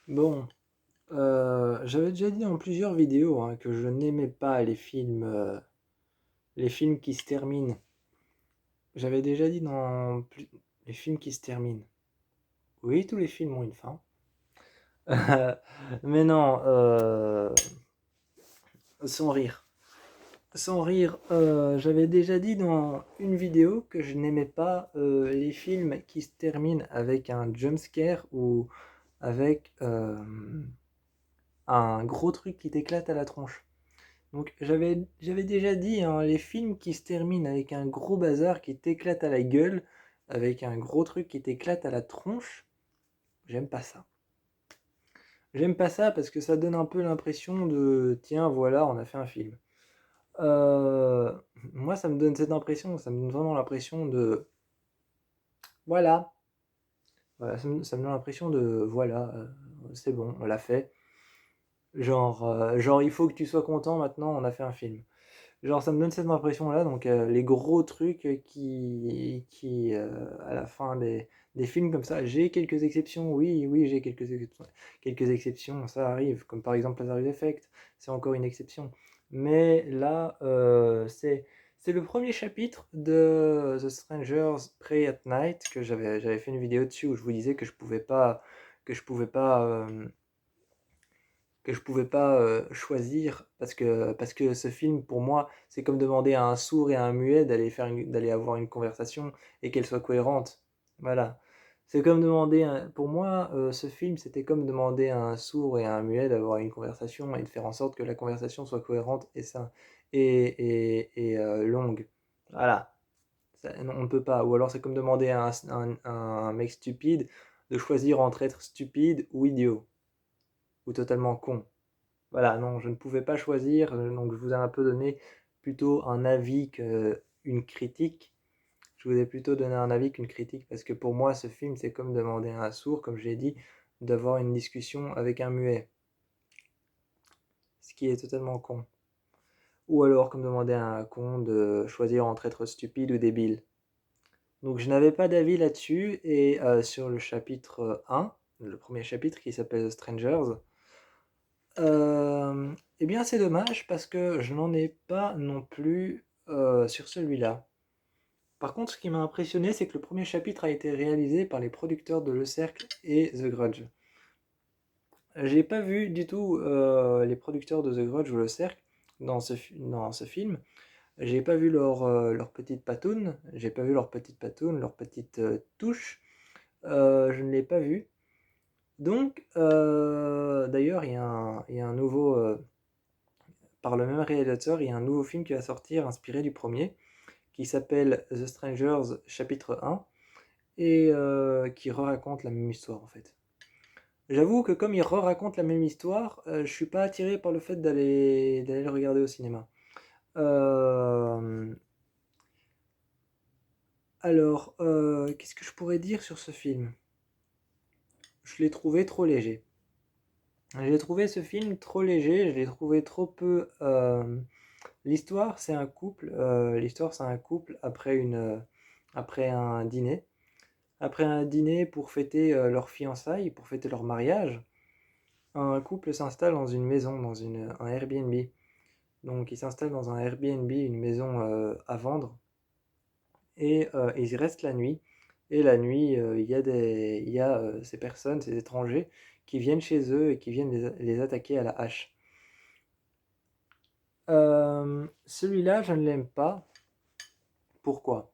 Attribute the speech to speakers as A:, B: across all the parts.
A: Bon, j'avais déjà dit dans plusieurs vidéos hein, que je n'aimais pas les films qui se terminent. J'avais déjà dit les films qui se terminent. Oui, tous les films ont une fin. Mais non, sans rire. Sans rire, j'avais déjà dit dans une vidéo que je n'aimais pas les films qui se terminent avec un jump scare ou avec un gros truc qui t'éclate à la tronche. Donc j'avais déjà dit, hein, les films qui se terminent avec un gros bazar qui t'éclate à la gueule, avec un gros truc qui t'éclate à la tronche, j'aime pas ça. J'aime pas ça parce que ça donne un peu l'impression de tiens voilà on a fait un film. Euh, Moi ça me donne cette impression, ça me donne vraiment l'impression de voilà. Voilà, ça me donne l'impression de voilà, c'est bon, on l'a fait. Genre il faut que tu sois content maintenant, on a fait un film. Genre, ça me donne cette impression-là, donc les gros trucs à la fin des films comme ça, j'ai quelques exceptions, oui, oui, j'ai quelques exceptions, ça arrive, comme par exemple Lazarus Effect, c'est encore une exception. Mais là, c'est le premier chapitre de The Strangers Pray at Night, que j'avais fait une vidéo dessus où je vous disais que je pouvais pas, choisir parce que ce film pour moi c'est comme demander à un sourd et à un muet d'aller avoir une conversation et qu'elle soit cohérente. Voilà, c'est comme pour moi ce film c'était comme demander à un sourd et à un muet d'avoir une conversation et de faire en sorte que la conversation soit cohérente et ça longue. Voilà. Non, on ne peut pas. Ou alors c'est comme demander à un mec stupide de choisir entre être stupide ou idiot ou totalement con. Voilà, non, je ne pouvais pas choisir, donc je vous ai un peu donné plutôt un avis qu'une critique. Je vous ai plutôt donné un avis qu'une critique, parce que pour moi, ce film, c'est comme demander à un sourd, comme j'ai dit, d'avoir une discussion avec un muet, ce qui est totalement con. Ou alors comme demander à un con de choisir entre être stupide ou débile. Donc je n'avais pas d'avis là-dessus, et sur le chapitre 1, le premier chapitre qui s'appelle The Strangers, eh bien, c'est dommage parce que je n'en ai pas non plus sur celui-là. Par contre, ce qui m'a impressionné, c'est que le premier chapitre a été réalisé par les producteurs de Le Cercle et The Grudge. J'ai pas vu du tout les producteurs de The Grudge ou Le Cercle dans ce film. J'ai pas vu leur petite patoune, j'ai pas vu leur petite patoune, leur petite touche. Je ne l'ai pas vu. Donc, d'ailleurs, il y a un nouveau par le même réalisateur, il y a un nouveau film qui va sortir inspiré du premier, qui s'appelle The Strangers chapitre 1, et qui re-raconte la même histoire en fait. J'avoue que comme il re-raconte la même histoire, je suis pas attiré par le fait d'aller le regarder au cinéma. Euh, Qu'est-ce que je pourrais dire sur ce film? Je l'ai trouvé trop léger. J'ai trouvé ce film trop léger, je l'ai trouvé trop peu. L'histoire, c'est un couple après un dîner. Après un dîner pour fêter leur fiançailles, pour fêter leur mariage, un couple s'installe dans une maison, un Airbnb. Donc ils s'installent dans un Airbnb, une maison à vendre, et ils y restent la nuit. Et la nuit, il y a ces personnes, ces étrangers, qui viennent chez eux et qui viennent les attaquer à la hache. Celui-là, je ne l'aime pas. Pourquoi?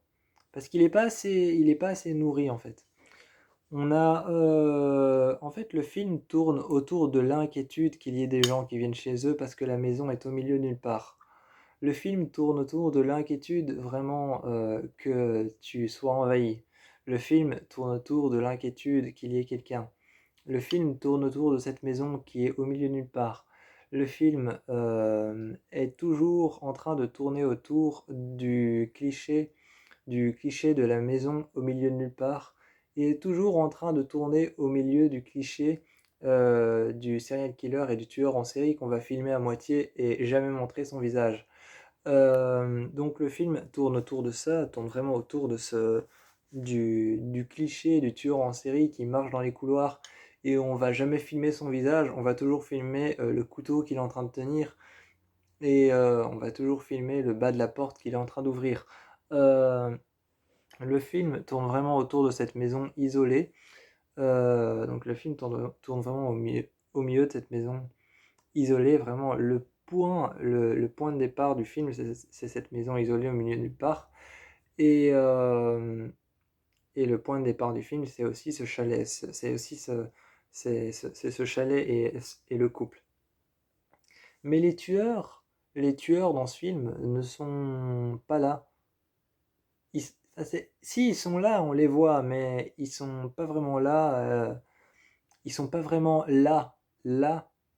A: Parce il est pas assez nourri en fait. En fait, le film tourne autour de l'inquiétude qu'il y ait des gens qui viennent chez eux parce que la maison est au milieu de nulle part. Le film tourne autour de l'inquiétude vraiment que tu sois envahi. Le film tourne autour de l'inquiétude qu'il y ait quelqu'un. Le film tourne autour de cette maison qui est au milieu de nulle part. Le film est toujours en train de tourner autour du cliché de la maison au milieu de nulle part, et est toujours en train de tourner au milieu du cliché du serial killer et du tueur en série qu'on va filmer à moitié et jamais montrer son visage. Donc le film tourne autour de ça, tourne vraiment autour du cliché du tueur en série qui marche dans les couloirs et on va jamais filmer son visage, on va toujours filmer le couteau qu'il est en train de tenir, et on va toujours filmer le bas de la porte qu'il est en train d'ouvrir. Euh, le film tourne vraiment autour de cette maison isolée. Donc le film tourne vraiment au milieu de cette maison isolée. Vraiment, le point de départ du film, c'est cette maison isolée au milieu de nulle part. Et, euh, et le point de départ du film, c'est aussi ce chalet. C'est ce chalet et le couple. Mais les tueurs dans ce film ne sont pas là. Si, ils sont là, on les voit, mais ils sont pas vraiment là. Ils sont pas vraiment là,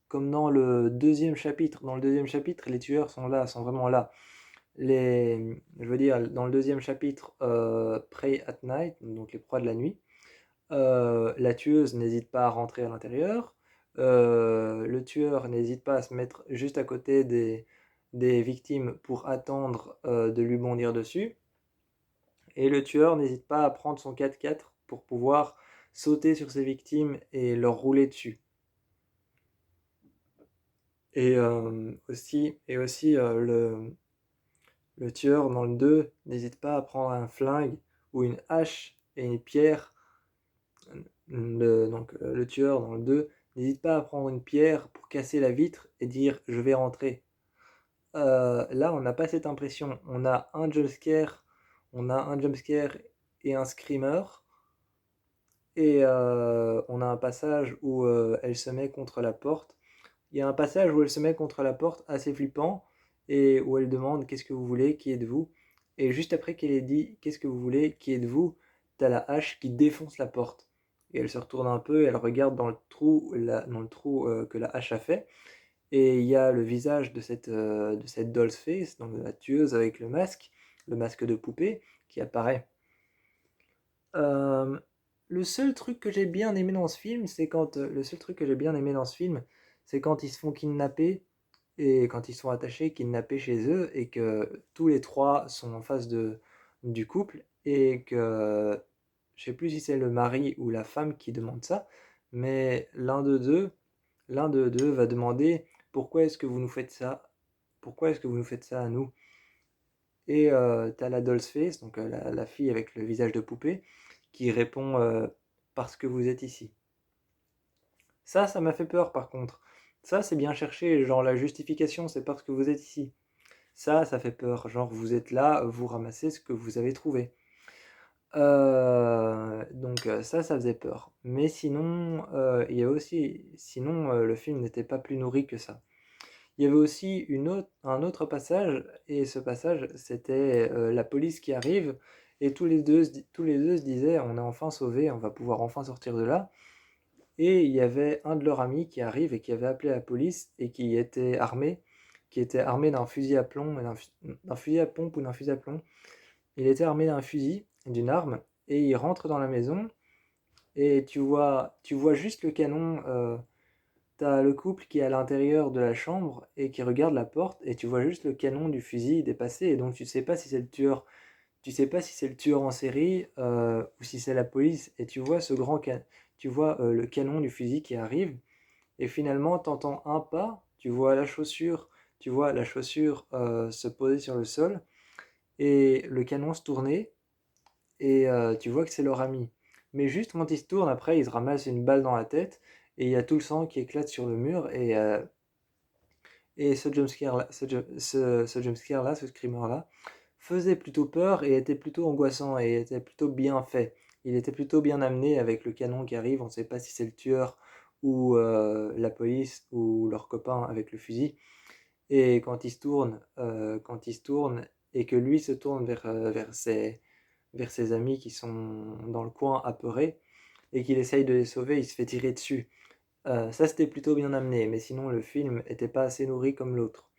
A: comme dans le deuxième chapitre. Dans le deuxième chapitre, les tueurs sont là, sont vraiment là. Je veux dire, dans le deuxième chapitre, Prey at Night, donc les proies de la nuit, la tueuse n'hésite pas à rentrer à l'intérieur. Le tueur n'hésite pas à se mettre juste à côté des victimes pour attendre de lui bondir dessus. Et le tueur n'hésite pas à prendre son 4x4 pour pouvoir sauter sur ses victimes et leur rouler dessus. Le tueur dans le 2 n'hésite pas à prendre un flingue ou une hache et une pierre. Le tueur dans le 2 n'hésite pas à prendre une pierre pour casser la vitre et dire je vais rentrer. Là, on n'a pas cette impression. On a un jumpscare et un screamer. Et on a un passage où elle se met contre la porte. Il y a un passage où elle se met contre la porte assez flippant et où elle demande qu'est-ce que vous voulez, qui êtes-vous? Et juste après qu'elle ait dit qu'est-ce que vous voulez, qui êtes-vous? T'as la hache qui défonce la porte. Et elle se retourne un peu et elle regarde dans le trou que la hache a fait. Et il y a le visage de cette doll's face, donc de la tueuse avec le masque de poupée, qui apparaît. Euh, le seul truc que j'ai bien aimé dans ce film, le seul truc que j'ai bien aimé dans ce film, c'est quand ils se font kidnapper et quand ils sont attachés, kidnappés chez eux et que tous les trois sont en face du couple et que je sais plus si c'est le mari ou la femme qui demande ça, mais l'un de deux va demander pourquoi est-ce que vous nous faites ça? Pourquoi est-ce que vous nous faites ça à nous? Et t'as la doll's face, donc la fille avec le visage de poupée, qui répond parce que vous êtes ici. Ça m'a fait peur par contre. Ça, c'est bien cherché, genre la justification, c'est parce que vous êtes ici. Ça fait peur, genre vous êtes là, vous ramassez ce que vous avez trouvé. Ça faisait peur. Mais sinon, il y a aussi, sinon le film n'était pas plus nourri que ça. Il y avait aussi un autre passage, et ce passage, c'était la police qui arrive, et tous les deux se disaient, on est enfin sauvés, on va pouvoir enfin sortir de là. Et il y avait un de leurs amis qui arrive et qui avait appelé la police et qui était armé d'un fusil à plomb, d'un fusil à pompe ou d'un fusil à plomb. Il était armé d'un fusil, d'une arme, et il rentre dans la maison, et tu vois juste le canon. T'as le couple qui est à l'intérieur de la chambre et qui regarde la porte et tu vois juste le canon du fusil dépasser et donc tu sais pas si c'est le tueur, tu sais pas si c'est le tueur en série ou si c'est la police et tu vois le canon du fusil qui arrive et finalement t'entends un pas, tu vois la chaussure se poser sur le sol et le canon se tourner et tu vois que c'est leur ami. Mais juste quand il se tourne, après, il se ramasse une balle dans la tête et il y a tout le sang qui éclate sur le mur. Et ce jumpscare-là, ce screamer-là, faisait plutôt peur et était plutôt angoissant et était plutôt bien fait. Il était plutôt bien amené avec le canon qui arrive. On ne sait pas si c'est le tueur ou la police ou leur copain avec le fusil. Et quand il se tourne et que lui se tourne vers ses amis qui sont dans le coin apeurés et qu'il essaye de les sauver, il se fait tirer dessus. Ça c'était plutôt bien amené, mais sinon le film était pas assez nourri comme l'autre.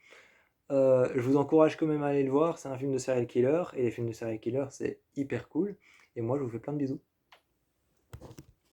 A: Je vous encourage quand même à aller le voir, c'est un film de serial killer, et les films de serial killer c'est hyper cool, et moi je vous fais plein de bisous.